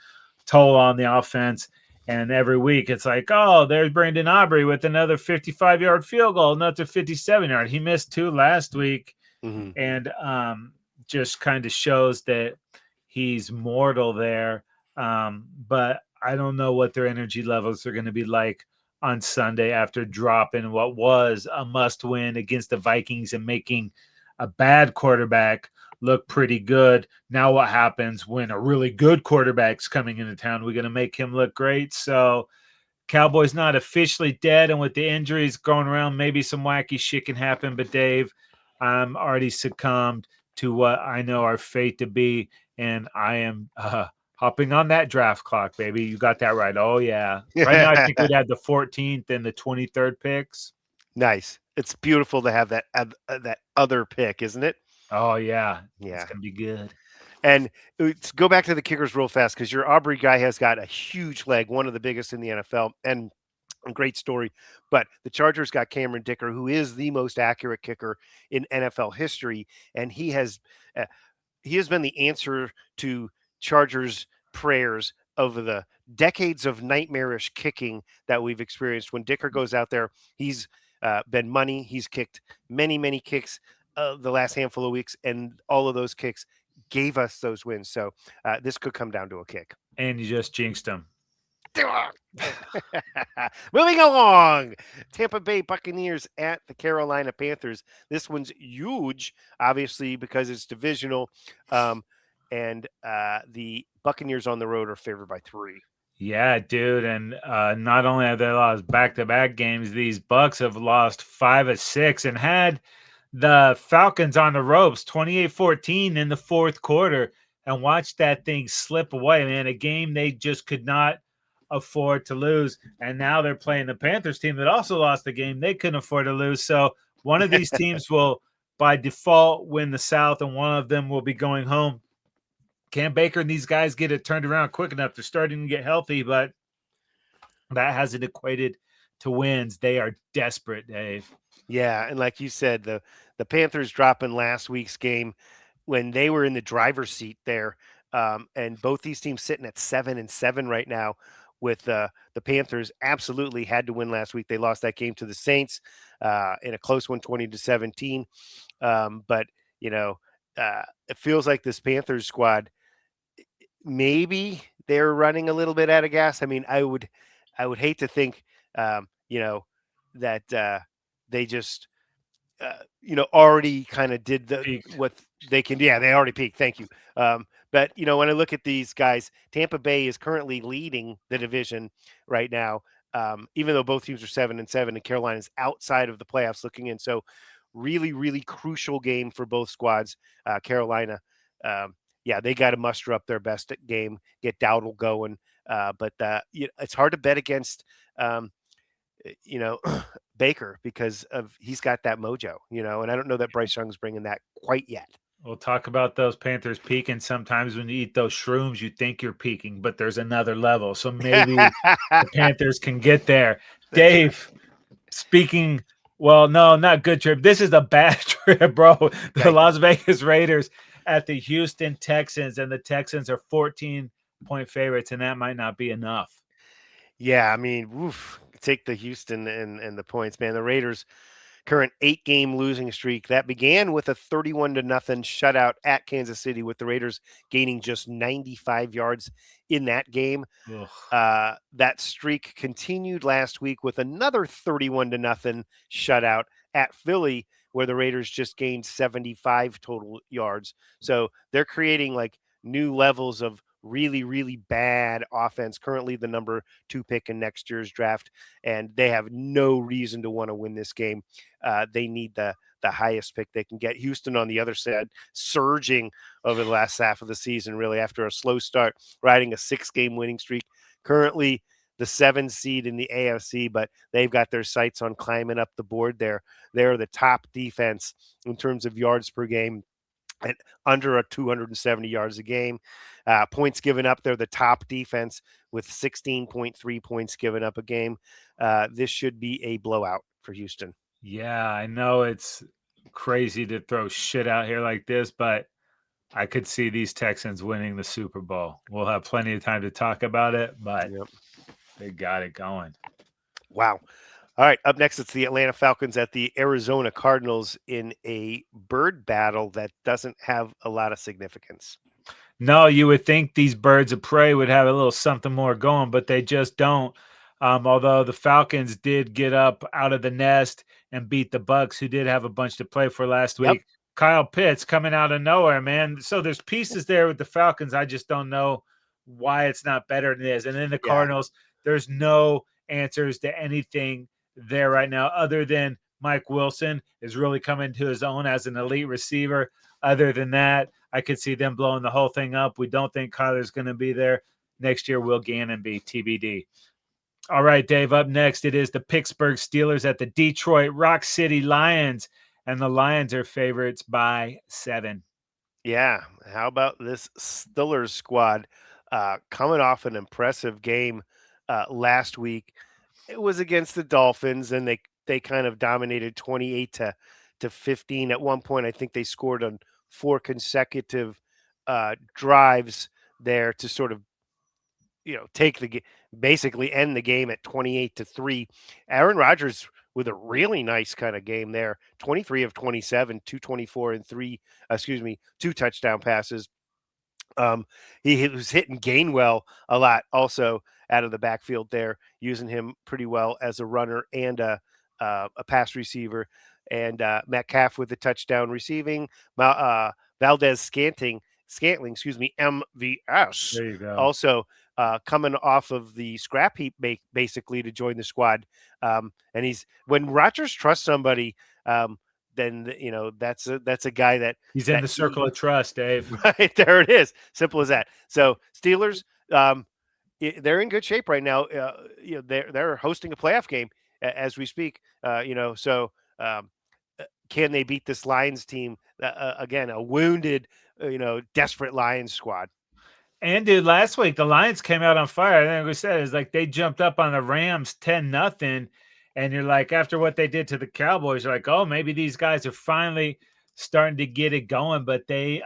toll on the offense. And every week it's like, oh, there's Brandon Aubrey with another 55-yard field goal, another 57-yard. He missed 2 last week, Hmm. and just kind of shows that he's mortal there. But I don't know what their energy levels are going to be like on Sunday after dropping what was a must win against the Vikings and making a bad quarterback look pretty good. Now, what happens when a really good quarterback's coming into town? We're going to make him look great. So, Cowboys not officially dead, and with the injuries going around, maybe some wacky shit can happen. But Dave, I'm already succumbed to what I know our fate to be, and I am hopping on that draft clock, baby. You got that right. Oh yeah. Right now, I think we'd have the 14th and the 23rd picks. Nice. It's beautiful to have that other pick, isn't it? Oh yeah, it's Yeah. gonna be good. And let's go back to the kickers real fast because your Aubrey guy has got a huge leg, one of the biggest in the NFL, and a great story. But the Chargers got Cameron Dicker, who is the most accurate kicker in NFL history, and uh, he has been the answer to Chargers prayers over the decades of nightmarish kicking that we've experienced. When Dicker goes out there, he's been money. He's kicked many kicks the last handful of weeks, and all of those kicks gave us those wins. So this could come down to a kick. And you just jinxed him. Moving along, Tampa Bay Buccaneers at the Carolina Panthers. This one's huge, obviously, because it's divisional. And the Buccaneers on the road are favored by 3. Yeah, dude. And not only have they lost back-to-back games, these Bucks have lost 5 of 6 and had the Falcons on the ropes 28-14 in the fourth quarter and watched that thing slip away, man. A game they just could not afford to lose. And now they're playing the Panthers team that also lost the game they couldn't afford to lose. So one of these teams will, by default, win the South, and one of them will be going home. Cam Baker and these guys get it turned around quick enough. They're starting to get healthy, but that hasn't equated to wins. They are desperate, Dave. Yeah, and like you said, the Panthers dropping last week's game when they were in the driver's seat there, and both these teams sitting at 7-7 right now. With the Panthers, absolutely had to win last week. They lost that game to the Saints in a close one, 20-17. But you know, it feels like this Panthers squad maybe they're running a little bit out of gas. I mean, I would hate to think, that they just, already kind of did Peaked. what they can. Yeah, they already peaked. Thank you. But when I look at these guys, Tampa Bay is currently leading the division right now. Even though both teams are 7-7, and Carolina is outside of the playoffs looking in. So really crucial game for both squads. Carolina, yeah, they got to muster up their best game, get Dowdle going. But it's hard to bet against, you know, Baker because he's got that mojo, and I don't know that Bryce Young's bringing that quite yet. We'll talk about those Panthers peaking. Sometimes when you eat those shrooms, you think you're peaking, but there's another level. So maybe the Panthers can get there. That's right. Dave, speaking, well, no, not good trip. This is a bad trip, bro. The Thank you. Las Vegas Raiders at the Houston Texans, and the Texans are 14-point favorites, and that might not be enough. Yeah, I mean, take the Houston and the points, man. The Raiders current 8-game losing streak that began with a 31-0 shutout at Kansas City, with the Raiders gaining just 95 yards in that game. Ugh. That streak continued last week with another 31-0 shutout at Philly, where the Raiders just gained 75 total yards. So they're creating like new levels of really bad offense, currently the number 2 pick in next year's draft, and they have no reason to want to win this game. They need the highest pick they can get. Houston on the other side, surging over the last half of the season, really after a slow start, riding a 6-game winning streak. Currently the 7 seed in the AFC, but they've got their sights on climbing up the board there. They're the top defense in terms of yards per game at under a 270 yards a game. Points given up, they're the top defense with 16.3 points given up a game. This should be a blowout for Houston. Yeah, I know it's crazy to throw shit out here like this, but I could see these Texans winning the Super Bowl. We'll have plenty of time to talk about it, but Yep. they got it going. Wow. All right, up next, it's the Atlanta Falcons at the Arizona Cardinals in a bird battle that doesn't have a lot of significance. No, you would think these birds of prey would have a little something more going, but they just don't. Although the Falcons did get up out of the nest and beat the Bucks, who did have a bunch to play for last Yep. week. Kyle Pitts coming out of nowhere, man. So there's pieces there with the Falcons. I just don't know why it's not better than this. And then the Cardinals, there's no answers to anything there right now, other than Mike Wilson is really coming to his own as an elite receiver. Other than that, I could see them blowing the whole thing up. We don't think Kyler's going to be there. Next year, will Gannon be TBD? All right, Dave, up next, it is the Pittsburgh Steelers at the Detroit Rock City Lions, and the Lions are favorites by 7. Yeah. How about this Steelers squad coming off an impressive game last week? It was against the Dolphins, and they kind of dominated 28 to 15. At one point, I think they scored on 4 consecutive drives there to sort of take the basically end the game at 28-3. Aaron Rodgers with a really nice kind of game there, 23 of 27, 224 and 2 touchdown passes. He was hitting Gainwell a lot also out of the backfield there, using him pretty well as a runner and a pass receiver. And Metcalf with the touchdown receiving. Valdez Scantling, MVS. There you go. Also coming off of the scrap heap basically to join the squad. And when Rodgers trusts somebody, then that's a guy that he's in the circle of trust, Dave. Right there it is, simple as that. So Steelers, they're in good shape right now. They're hosting a playoff game as we speak. So can they beat this Lions team again? A wounded, desperate Lions squad. And dude, last week the Lions came out on fire. I think we said it's like they jumped up on the Rams 10-0. And you're like, after what they did to the Cowboys, you're like, oh, maybe these guys are finally starting to get it going. But they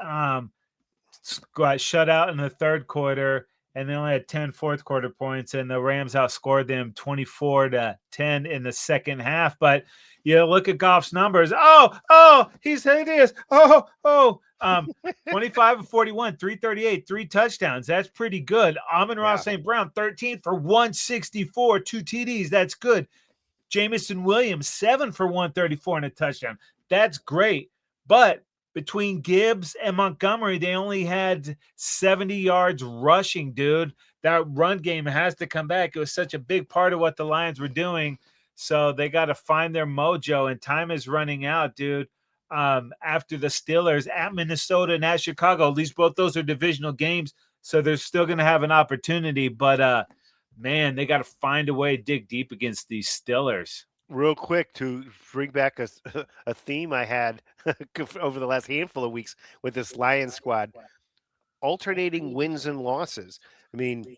got shut out in the third quarter, and they only had 10 fourth quarter points, and the Rams outscored them 24-10 in the second half. But you look at Goff's numbers. He's hideous. 25 of 41, 338, 3 touchdowns. That's pretty good. Amon-Ra St. Brown, 13 for 164, 2 TDs. That's good. Jamison Williams, 7 for 134 and a touchdown. That's great. But between Gibbs and Montgomery, they only had 70 yards rushing, dude. That run game has to come back. It was such a big part of what the Lions were doing. So they got to find their mojo, and time is running out, dude. After the Steelers at Minnesota and at Chicago, at least both those are divisional games. So they're still going to have an opportunity. But, man, they got to find a way to dig deep against these Steelers. Real quick, to bring back a theme I had over the last handful of weeks with this Lions squad, alternating wins and losses. I mean,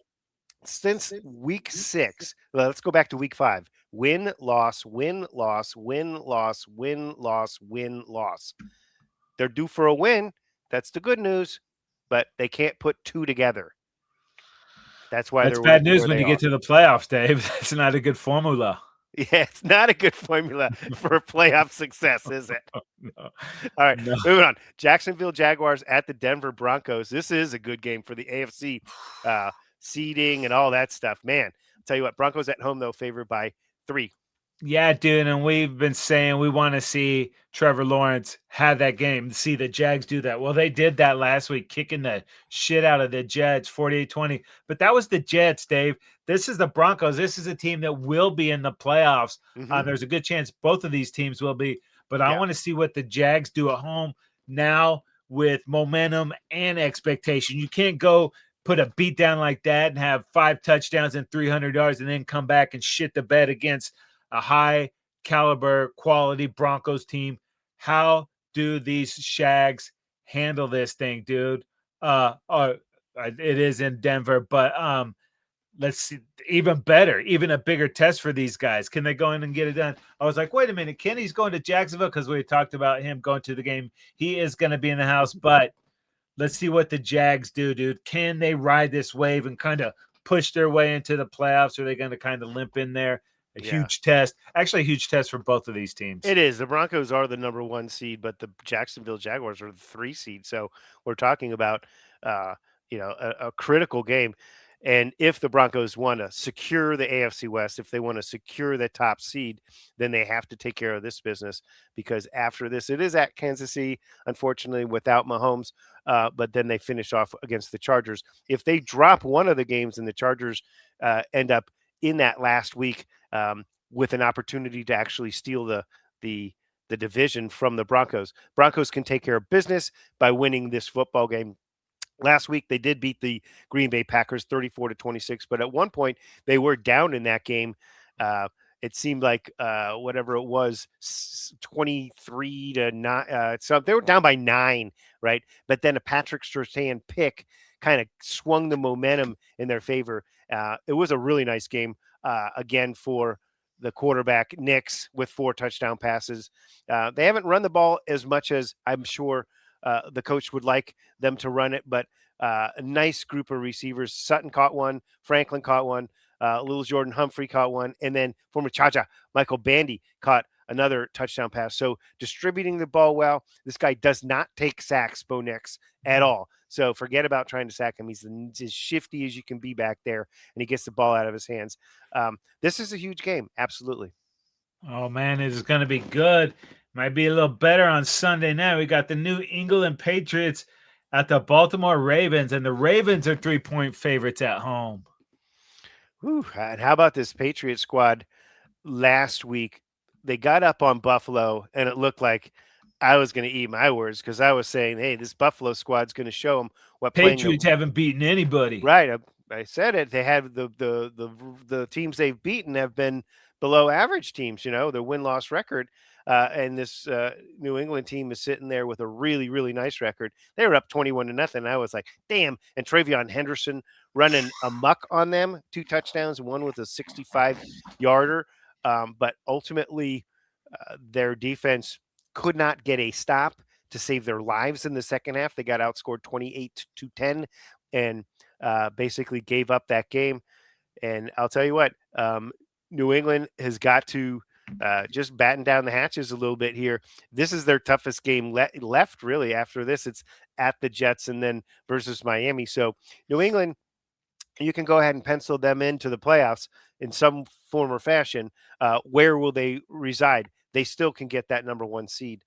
since week 6, let's go back to week 5. Win, loss, win, loss, win, loss, win, loss, win, loss. They're due for a win. That's the good news, but they can't put 2 together. That's why that's bad news when you get to the playoffs, Dave. That's not a good formula. Yeah, it's not a good formula for playoff success, is it? No. All right, moving on. Jacksonville Jaguars at the Denver Broncos. This is a good game for the AFC seeding and all that stuff. Man, I'll tell you what, Broncos at home, though, favored by 3. Yeah, dude, and we've been saying we want to see Trevor Lawrence have that game, see the Jags do that. Well, they did that last week, kicking the shit out of the Jets, 48-20. But that was the Jets, Dave. This is the Broncos. This is a team that will be in the playoffs. Mm-hmm. There's a good chance both of these teams will be. But I want to see what the Jags do at home now with momentum and expectation. You can't go put a beat down like that and have 5 touchdowns and 300 yards and then come back and shit the bed against a high caliber quality Broncos team. How do these Shags handle this thing, dude? It is in Denver, but let's see, even better, even a bigger test for these guys. Can they go in and get it done? I was like, wait a minute, Kenny's going to Jacksonville because we talked about him going to the game. He is going to be in the house, but let's see what the Jags do, dude. Can they ride this wave and kind of push their way into the playoffs? Or are they going to kind of limp in there? A Yeah. huge test, actually a huge test for both of these teams. It is. The Broncos are the number 1 seed, but the Jacksonville Jaguars are the 3 seed. So we're talking about, uh, a critical game. And if the Broncos want to secure the AFC West, if they want to secure the top seed, then they have to take care of this business, because after this, it is at Kansas City, unfortunately, without Mahomes. But then they finish off against the Chargers. If they drop one of the games and the Chargers end up in that last week with an opportunity to actually steal the division from the Broncos. Broncos can take care of business by winning this football game. Last week they did beat the Green Bay Packers 34-26, but at one point they were down in that game. It seemed like whatever it was, 23-9. So they were down by 9, right? But then a Patrick Surtain pick kind of swung the momentum in their favor. It was a really nice game again for the quarterback Nix with 4 touchdown passes. They haven't run the ball as much as I'm sure the coach would like them to run it, but a nice group of receivers. Sutton caught one, Franklin caught one, little Jordan Humphrey caught one, and then former Chacha Michael Bandy caught another touchdown pass. So distributing the ball well. This guy does not take sacks, Bo Nix, at all. So forget about trying to sack him. He's as shifty as you can be back there, and he gets the ball out of his hands. This is a huge game. Absolutely. Oh man, it is going to be good. Might be a little better on Sunday night. We got the New England Patriots at the Baltimore Ravens, and the Ravens are 3-point favorites at home. Whew. And how about this Patriot squad last week? They got up on Buffalo, and it looked like I was going to eat my words, because I was saying, hey, this Buffalo squad's going to show them what Patriots haven't beaten anybody. Right. I said it. They have the teams they've beaten have been below average teams, their win-loss record. And this New England team is sitting there with a really, really nice record. They were up 21-0. I was like, damn. And Travion Henderson running amok on them, 2 touchdowns, one with a 65-yarder. But ultimately, their defense could not get a stop to save their lives in the second half. They got outscored 28-10 and basically gave up that game. And I'll tell you what, New England has got to just batten down the hatches a little bit here. This is their toughest game left, really. After this, it's at the Jets and then versus Miami. So New England, you can go ahead and pencil them into the playoffs in some form or fashion. Where will they reside? They still can get that number 1 seed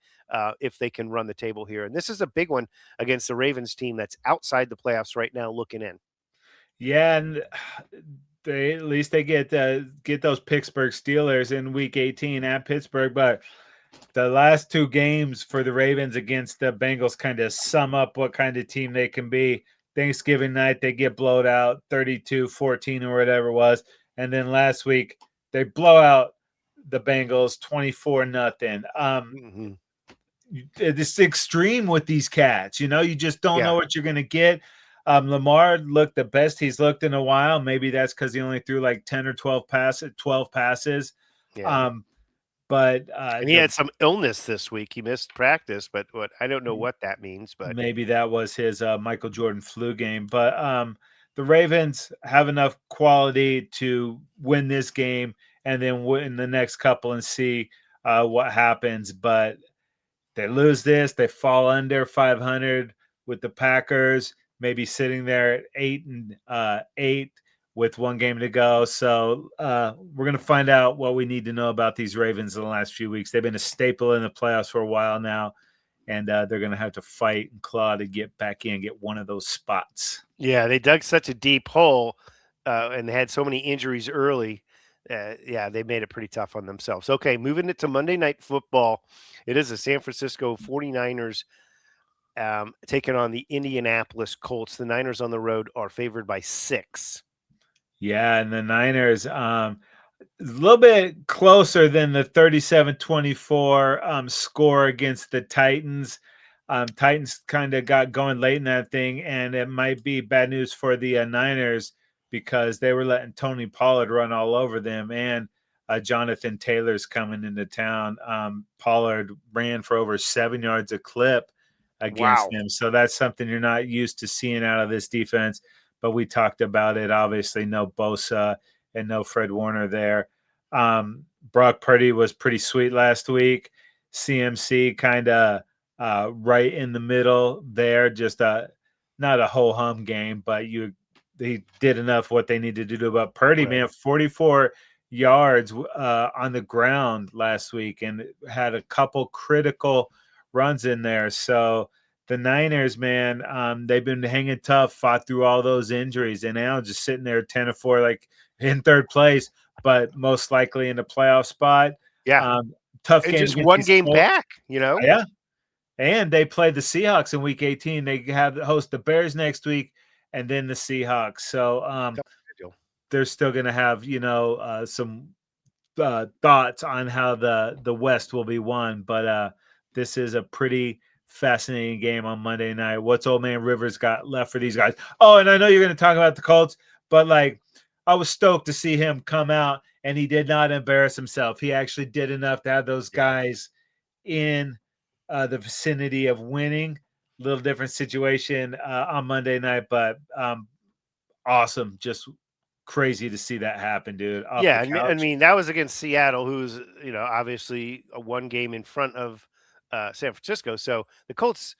if they can run the table here. And this is a big one against the Ravens team that's outside the playoffs right now looking in. Yeah, and they at least they get those Pittsburgh Steelers in Week 18 at Pittsburgh, but the last 2 games for the Ravens against the Bengals kind of sum up what kind of team they can be. Thanksgiving night, they get blowed out 32-14 or whatever it was. And then last week, they blow out the Bengals 24-0. Mm-hmm. It's extreme with these cats. You just don't know what you're going to get. Lamar looked the best he's looked in a while. Maybe that's because he only threw like 10 or 12 passes. Yeah. But and he had some illness this week. He missed practice, but I don't know what that means. But maybe that was his Michael Jordan flu game. But the Ravens have enough quality to win this game and then win the next couple and see what happens. But they lose this, they fall under 500 with the Packers, maybe sitting there at 8-8 with 1 game to go. So we're going to find out what we need to know about these Ravens in the last few weeks. They've been a staple in the playoffs for a while now, and they're going to have to fight and claw to get back in, get one of those spots. Yeah, they dug such a deep hole and they had so many injuries early. They made it pretty tough on themselves. Okay, moving it to Monday Night Football. It is the San Francisco 49ers taking on the Indianapolis Colts. The Niners on the road are favored by 6. Yeah, and the Niners, a little bit closer than the 37-24 score against the Titans. Titans kind of got going late in that thing, and it might be bad news for the Niners because they were letting Tony Pollard run all over them, and Jonathan Taylor's coming into town. Pollard ran for over 7 yards a clip against Wow. them, so that's something you're not used to seeing out of this defense. But we talked about it. Obviously, no Bosa and no Fred Warner there. Brock Purdy was pretty sweet last week. CMC kind of right in the middle there, just not a whole hum game, but he did enough what they needed to do. But Purdy, Right. man, 44 yards on the ground last week and had a couple critical runs in there. So the Niners, man, they've been hanging tough, fought through all those injuries, and now just sitting there 10-4, like in third place, but most likely in the playoff spot. Yeah. Tough And game just against one these game Colts. back, you know? Yeah. And they play the Seahawks in week 18. They have host the Bears next week and then the Seahawks. So Tough schedule. they're still going to have, some thoughts on how the West will be won, but this is a pretty fascinating game on Monday night. What's old man Rivers got left for these guys? Oh, and I know you're going to talk about the Colts, but like I was stoked to see him come out and he did not embarrass himself. He actually did enough to have those Yeah. guys in the vicinity of winning. Little different situation on Monday night, but awesome. Just crazy to see that happen, dude. Off the Yeah, I couch. mean, that was against Seattle, who's, obviously a one game in front of San Francisco. So the Colts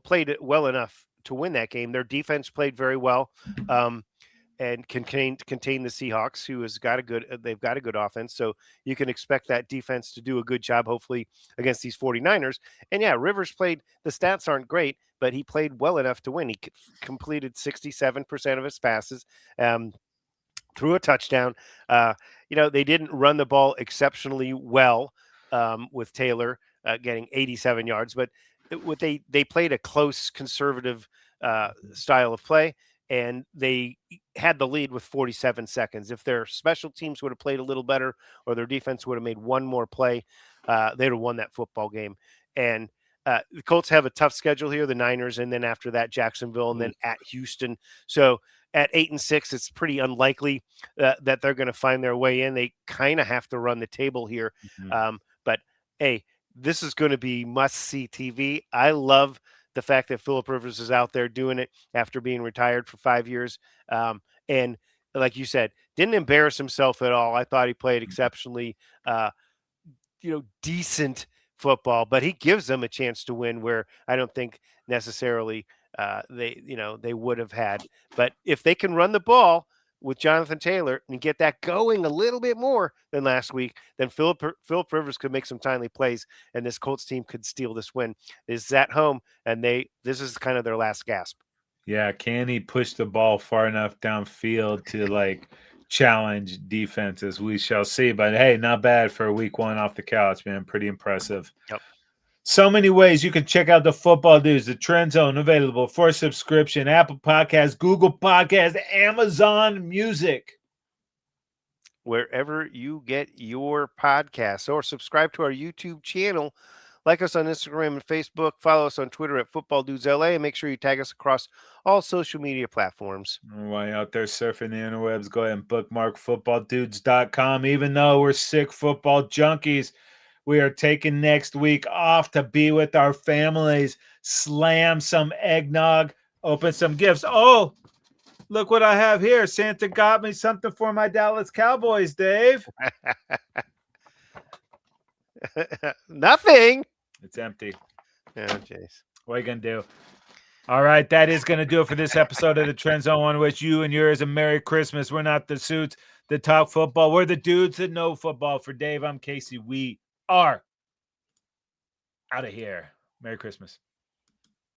played it well enough to win that game. Their defense played very well. And contain the Seahawks, who has got a good they've got a good offense. So you can expect that defense to do a good job, hopefully, against these 49ers. And yeah, Rivers played, the stats aren't great, but he played well enough to win. He completed 67% of his passes, threw a touchdown. They didn't run the ball exceptionally well, with Taylor getting 87 yards, but they played a close, conservative style of play, and they had the lead with 47 seconds. If their special teams would have played a little better, or their defense would have made one more play, they'd have won that football game. And the Colts have a tough schedule here, the Niners, and then after that, Jacksonville, and then at Houston. So at 8-6, it's pretty unlikely that they're going to find their way in. They kind of have to run the table here. But hey, this is going to be must-see TV. I love the fact that Philip Rivers is out there doing it after being retired for 5 years. And like you said, didn't embarrass himself at all. I thought he played exceptionally, decent football, but he gives them a chance to win where I don't think necessarily they would have had. But if they can run the ball with Jonathan Taylor and get that going a little bit more than last week, then Philip Rivers could make some timely plays, and this Colts team could steal this win. This is at home, and this is kind of their last gasp. Yeah, can he push the ball far enough downfield to like challenge defenses? We shall see. But hey, not bad for week one off the couch, man. Pretty impressive. Yep. So many ways you can check out the football dudes, the Trend Zone, available for subscription, Apple Podcasts, Google Podcasts, Amazon Music. Wherever you get your podcasts, or subscribe to our YouTube channel. Like us on Instagram and Facebook. Follow us on Twitter at Football Dudes LA, and make sure you tag us across all social media platforms. While you're out there surfing the interwebs, go ahead and bookmark footballdudes.com. Even though we're sick football junkies, we are taking next week off to be with our families, slam some eggnog, open some gifts. Oh, look what I have here. Santa got me something for my Dallas Cowboys, Dave. Nothing. It's empty. Oh, jeez. What are you going to do? All right, that is going to do it for this episode of the Trend Zone. I want to wish you and yours a Merry Christmas. We're not the suits that talk football. We're the dudes that know football. For Dave, I'm Casey. We are out of here. Merry Christmas.